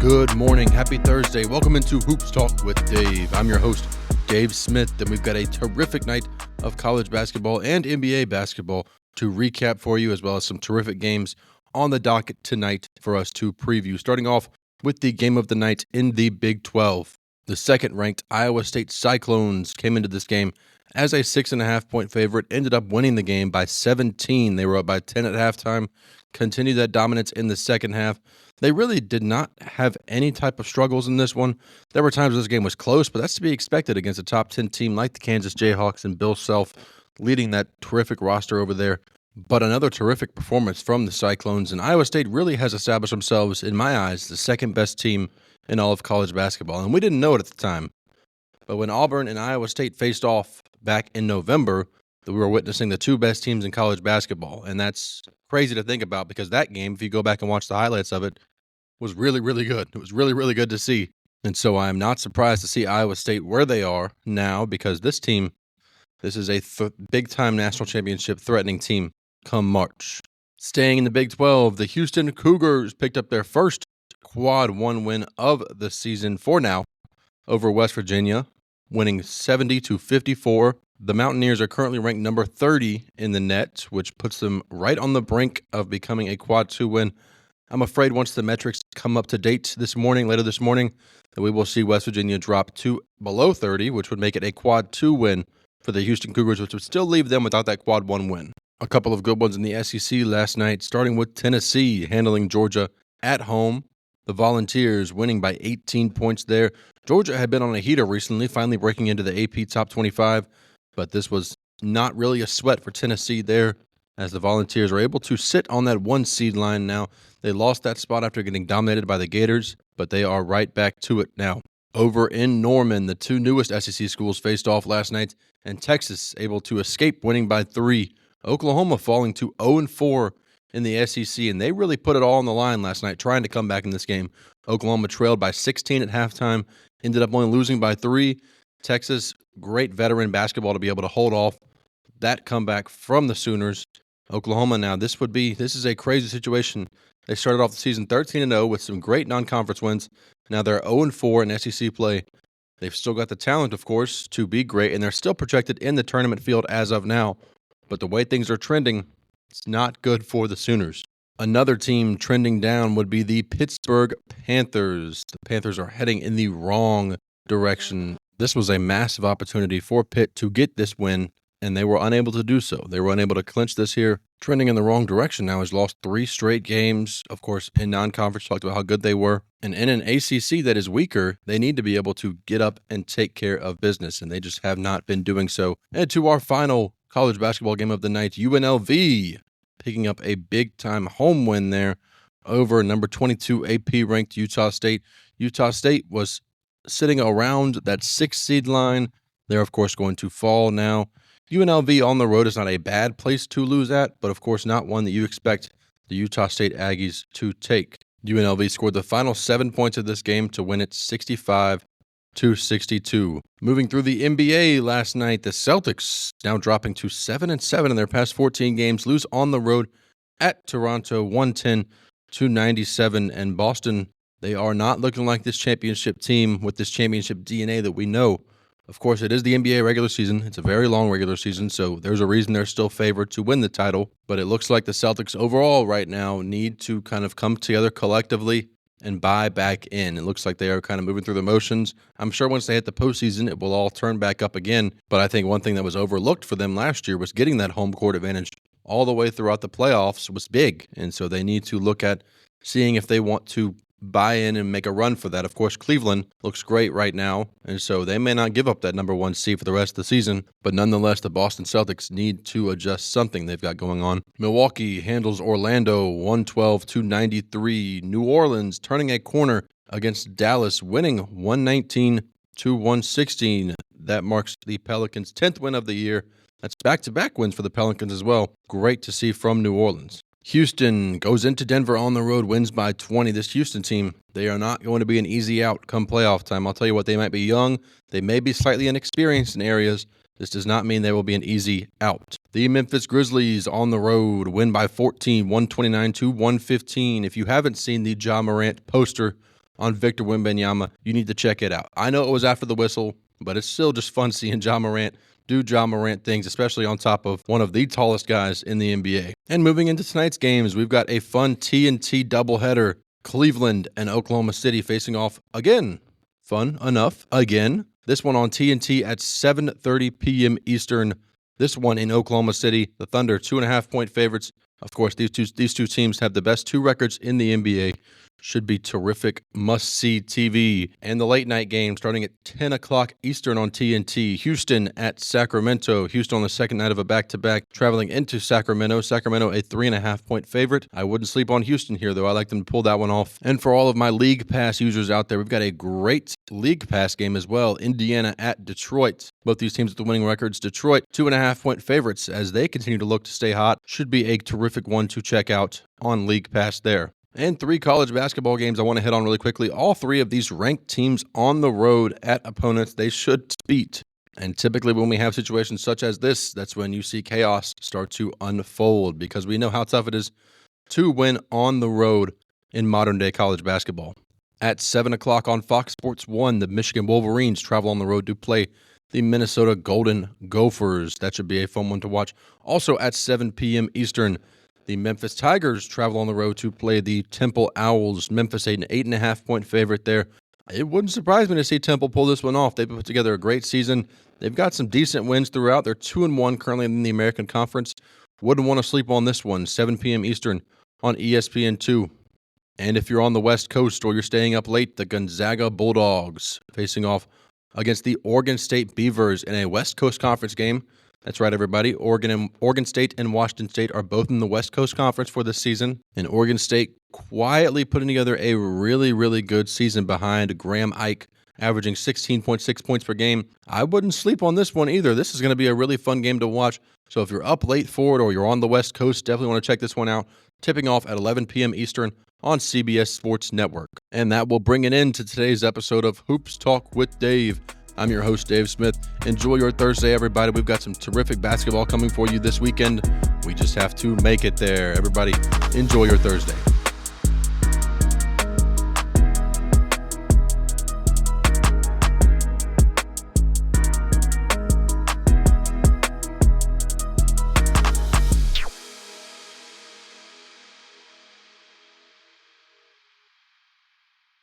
Good morning. Happy Thursday. Welcome into Hoops Talk with Dave. I'm your host, Dave Smith, and we've got a terrific night of college basketball and NBA basketball to recap for you, as well as some terrific games on the docket tonight for us to preview. Starting off with the game of the night in the Big 12. The second-ranked Iowa State Cyclones came into this game as a 6.5-point favorite, ended up winning the game by 17. They were up by 10 at halftime, continued that dominance in the second half. They really did not have any type of struggles in this one. There were times this game was close, but that's to be expected against a top 10 team like the Kansas Jayhawks and Bill Self leading that terrific roster over there. But another terrific performance from the Cyclones, and Iowa State really has established themselves, in my eyes, the second best team in all of college basketball. And we didn't know it at the time. But when Auburn and Iowa State faced off back in November, we were witnessing the two best teams in college basketball. And that's crazy to think about because that game, if you go back and watch the highlights of it, was really, really good. It was really, really good to see. And so I am not surprised to see Iowa State where they are now because this team, this is a big-time national championship threatening team come March. Staying in the Big 12, the Houston Cougars picked up their first quad one win of the season for now over West Virginia, winning 70-54. The Mountaineers are currently ranked number 30 in the net, which puts them right on the brink of becoming a quad two win. I'm afraid once the metrics come up to date later this morning, that we will see West Virginia drop to below 30, which would make it a quad two win for the Houston Cougars, which would still leave them without that quad one win. A couple of good ones in the SEC last night, starting with Tennessee handling Georgia at home. The Volunteers winning by 18 points there. Georgia had been on a heater recently, finally breaking into the AP Top 25, but this was not really a sweat for Tennessee there, as the Volunteers are able to sit on that one seed line now. They lost that spot after getting dominated by the Gators, but they are right back to it now. Over in Norman, the two newest SEC schools faced off last night, and Texas able to escape winning by 3. Oklahoma falling to 0-4 in the SEC, and they really put it all on the line last night trying to come back in this game. Oklahoma trailed by 16 at halftime, ended up only losing by 3. Texas, great veteran basketball to be able to hold off that comeback from the Sooners. Oklahoma now, this is a crazy situation. They started off the season 13-0 with some great non-conference wins. Now they're 0-4 in SEC play. They've still got the talent, of course, to be great, and they're still projected in the tournament field as of now. But the way things are trending, it's not good for the Sooners. Another team trending down would be the Pittsburgh Panthers. The Panthers are heading in the wrong direction. This was a massive opportunity for Pitt to get this win, and they were unable to do so. They were unable to clinch this here. Trending in the wrong direction now. Has lost 3 straight games. Of course, in non-conference, talked about how good they were. And in an ACC that is weaker, they need to be able to get up and take care of business, and they just have not been doing so. And to our final college basketball game of the night, UNLV picking up a big-time home win there over number 22 AP-ranked Utah State. Utah State was sitting around that 6th seed line. They're, of course, going to fall now. UNLV on the road is not a bad place to lose at, but of course not one that you expect the Utah State Aggies to take. UNLV scored the final 7 points of this game to win it 65-62. Moving through the NBA last night, the Celtics now dropping to 7-7 in their past 14 games, lose on the road at Toronto 110-97, and Boston, they are not looking like this championship team with this championship DNA that we know. Of course, it is the NBA regular season. It's a very long regular season, so there's a reason they're still favored to win the title. But it looks like the Celtics overall right now need to kind of come together collectively and buy back in. It looks like they are kind of moving through the motions. I'm sure once they hit the postseason, it will all turn back up again. But I think one thing that was overlooked for them last year was getting that home court advantage all the way throughout the playoffs was big. And so they need to look at seeing if they want to buy in and make a run for that. Of course, Cleveland looks great right now, and so they may not give up that number 1 seed for the rest of the season, but nonetheless, the Boston Celtics need to adjust something they've got going on. Milwaukee handles Orlando 112-93. New Orleans turning a corner against Dallas, winning 119-116. That marks the Pelicans' 10th win of the year. That's back-to-back wins for the Pelicans as well. Great to see from New Orleans. Houston goes into Denver on the road, wins by 20. This Houston team, they are not going to be an easy out come playoff time. I'll tell you what, they might be young. They may be slightly inexperienced in areas. This does not mean they will be an easy out. The Memphis Grizzlies on the road win by 14, 129-115. If you haven't seen the Ja Morant poster on Victor Wembanyama. You need to check it out. I know it was after the whistle, but it's still just fun seeing Ja Morant do Ja Morant things, especially on top of one of the tallest guys in the NBA. And moving into tonight's games, we've got a fun TNT doubleheader. Cleveland and Oklahoma City facing off again. Fun enough again. This one on TNT at 7:30 p.m. Eastern. This one in Oklahoma City. The Thunder, 2.5-point favorites. Of course, these two teams have the best 2 records in the NBA. Should be terrific, must-see TV. And the late-night game starting at 10 o'clock Eastern on TNT. Houston at Sacramento. Houston on the second night of a back-to-back, traveling into Sacramento. Sacramento, a 3.5-point favorite. I wouldn't sleep on Houston here, though. I like them to pull that one off. And for all of my League Pass users out there, we've got a great League Pass game as well. Indiana at Detroit. Both these teams with the winning records. Detroit, 2.5-point favorites as they continue to look to stay hot. Should be a terrific one to check out on League Pass there. And 3 college basketball games I want to hit on really quickly. All 3 of these ranked teams on the road at opponents they should beat. And typically when we have situations such as this, that's when you see chaos start to unfold because we know how tough it is to win on the road in modern-day college basketball. At 7 o'clock on Fox Sports 1, the Michigan Wolverines travel on the road to play the Minnesota Golden Gophers. That should be a fun one to watch. Also at 7 p.m. Eastern, the Memphis Tigers travel on the road to play the Temple Owls. Memphis, an 8.5-point favorite there. It wouldn't surprise me to see Temple pull this one off. They've put together a great season. They've got some decent wins throughout. They're 2-1 currently in the American Conference. Wouldn't want to sleep on this one. 7 p.m. Eastern on ESPN2. And if you're on the West Coast or you're staying up late, the Gonzaga Bulldogs facing off against the Oregon State Beavers in a West Coast Conference game. That's right, everybody. Oregon State and Washington State are both in the West Coast Conference for this season. And Oregon State quietly putting together a really, really good season behind Graham Ike, averaging 16.6 points per game. I wouldn't sleep on this one either. This is going to be a really fun game to watch. So if you're up late for it or you're on the West Coast, definitely want to check this one out. Tipping off at 11 p.m. Eastern on CBS Sports Network. And that will bring an end to today's episode of Hoops Talk with Dave. I'm your host, Dave Smith. Enjoy your Thursday, everybody. We've got some terrific basketball coming for you this weekend. We just have to make it there. Everybody, enjoy your Thursday.